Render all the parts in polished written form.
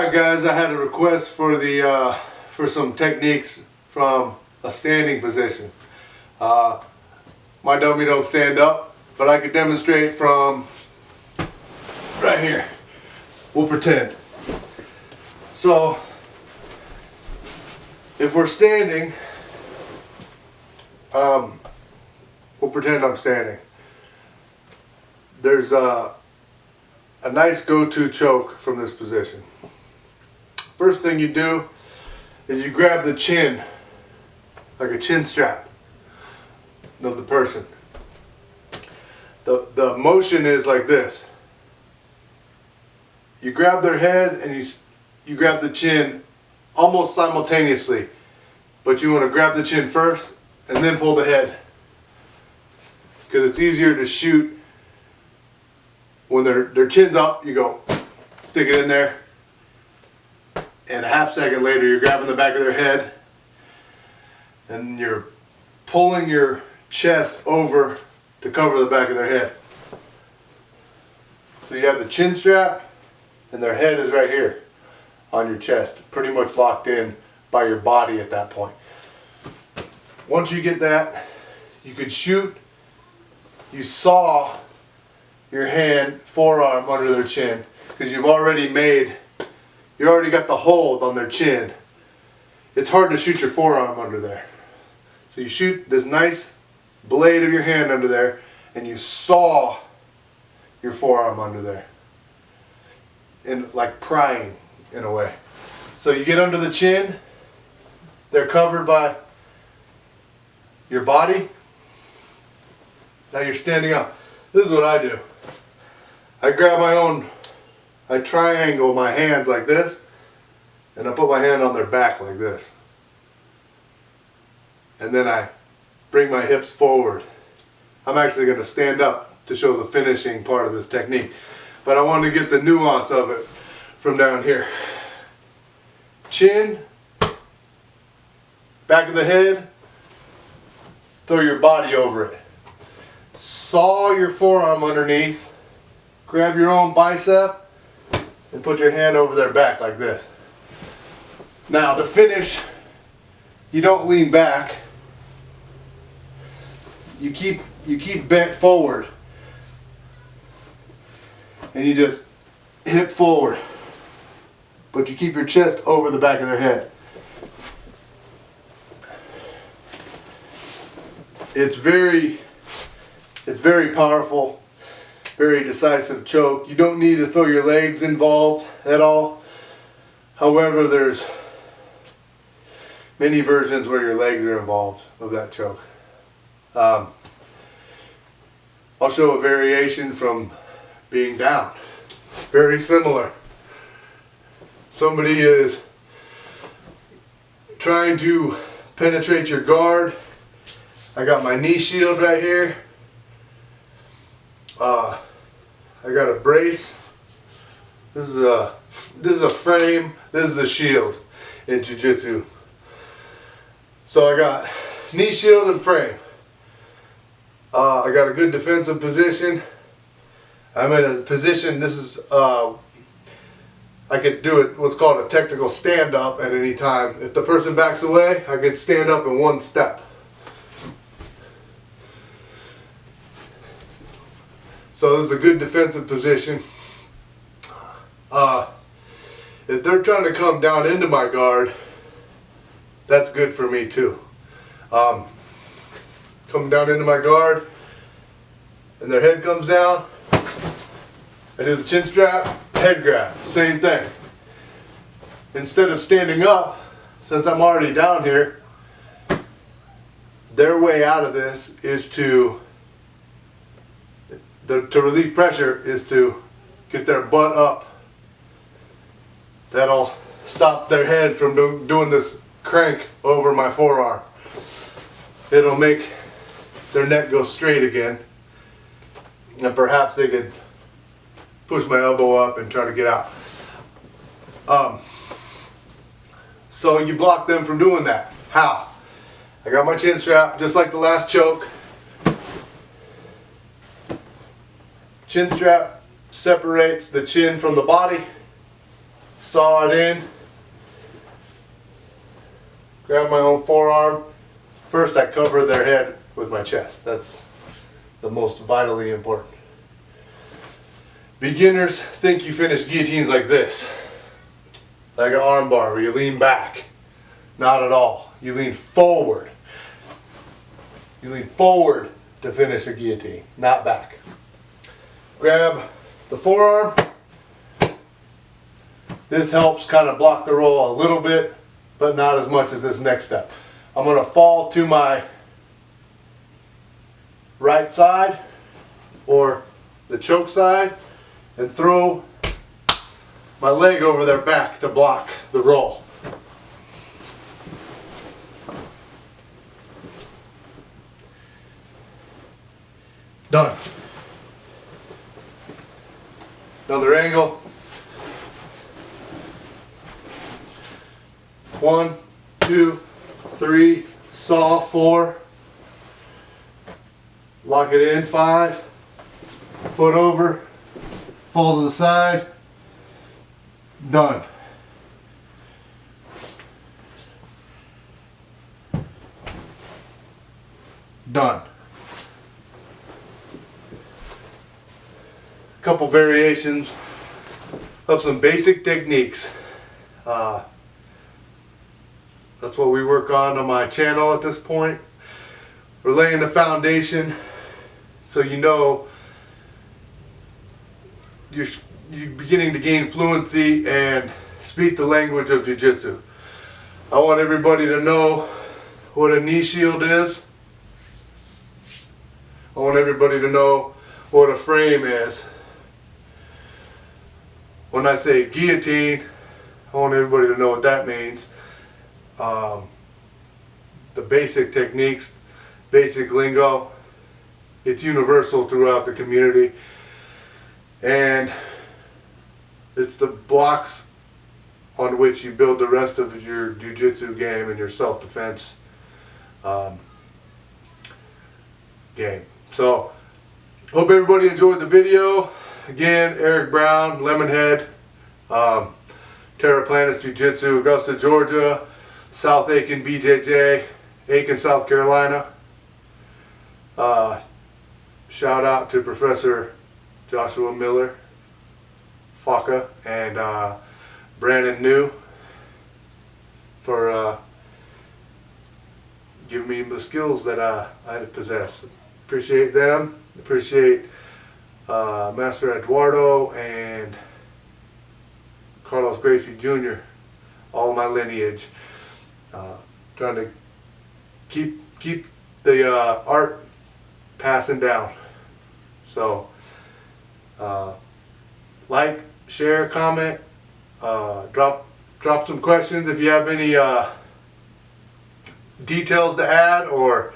Alright guys, I had a request for for some techniques from a standing position. My dummy don't stand up, but I could demonstrate from right here. We'll pretend. So, if we're standing, we'll pretend I'm standing. There's a nice go-to choke from this position. First thing you do is you grab the chin, like a chin strap of the person. The motion is like this. You grab their head and you grab the chin almost simultaneously, but you want to grab the chin first and then pull the head, because it's easier to shoot when their chin's up. You go stick it in there, and a half second later you're grabbing the back of their head and you're pulling your chest over to cover the back of their head. So you have the chin strap and their head is right here on your chest, pretty much locked in by your body at that point. Once you get that, you could shoot. You saw your hand, forearm under their chin, because you've already got the hold on their chin. It's hard to shoot your forearm under there. So you shoot this nice blade of your hand under there and you saw your forearm under there, and like prying in a way. So you get under the chin, they're covered by your body. Now you're standing up. This is what I do. I grab I triangle my hands like this, and I put my hand on their back like this. And then I bring my hips forward. I'm actually going to stand up to show the finishing part of this technique, but I want to get the nuance of it from down here. Chin, back of the head, throw your body over it. Saw your forearm underneath, grab your own bicep, and put your hand over their back like this. Now to finish, you don't lean back. You keep bent forward, and you just hip forward, but you keep your chest over the back of their head. It's very powerful, very decisive choke. You don't need to throw your legs involved at all. However, there's many versions where your legs are involved of that choke. I'll show a variation from being down. Very similar. Somebody is trying to penetrate your guard. I got my knee shield right here. I got a brace. This is a frame. This is a shield in jiu-jitsu. So I got knee shield and frame. I got a good defensive position. I'm in a position, this is, I could do it, what's called a technical stand-up at any time. If the person backs away, I could stand up in one step. So this is a good defensive position. If they're trying to come down into my guard, that's good for me too. Come down into my guard, and their head comes down. I do the chin strap, head grab, same thing. Instead of standing up, since I'm already down here, their way out of this is to relieve pressure is to get their butt up. That'll stop their head from doing this crank over my forearm. It'll make their neck go straight again, and perhaps they could push my elbow up and try to get out. So you block them from doing that. How? I got my chin strap, just like the last choke. Chin strap separates the chin from the body. saw it in, grab my own forearm. First I cover their head with my chest. That's the most vitally important. Beginners think you finish guillotines like this, like an arm bar where you lean back. Not at all. You lean forward. You lean forward to finish a guillotine, not back. Grab the forearm. This helps kind of block the roll a little bit, but not as much as this next step. I'm going to fall to my right side or the choke side and throw my leg over their back to block the roll. Done. Another angle. 1, 2, 3, saw 4. Lock it in 5. Foot over. Fall to the side. Done. Done. A couple variations of some basic techniques. That's what we work on my channel at this point. We're laying the foundation so you know you're beginning to gain fluency and speak the language of jiu-jitsu. I want everybody to know what a knee shield is. I want everybody to know what a frame is. When I say guillotine, I want everybody to know what that means. The basic techniques, basic lingo, it's universal throughout the community, and it's the blocks on which you build the rest of your jiu-jitsu game and your self-defense game. So, hope everybody enjoyed the video. Again, Eric Brown, Lemonhead, Terraplanist Jiu-Jitsu, Augusta, Georgia, South Aiken, BJJ, Aiken, South Carolina. Shout out to Professor Joshua Miller, Faka, and Brandon New for giving me the skills that I possess. Appreciate them. Appreciate Master Eduardo and Carlos Gracie Jr., all my lineage. Trying to keep the art passing down. So like, share, comment, drop some questions if you have any details to add or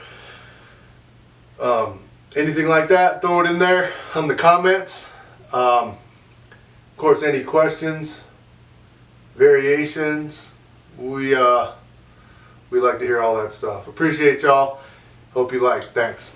anything like that. Throw it in there on the comments. Of course, any questions, variations, we like to hear all that stuff. Appreciate y'all. Hope you liked. Thanks.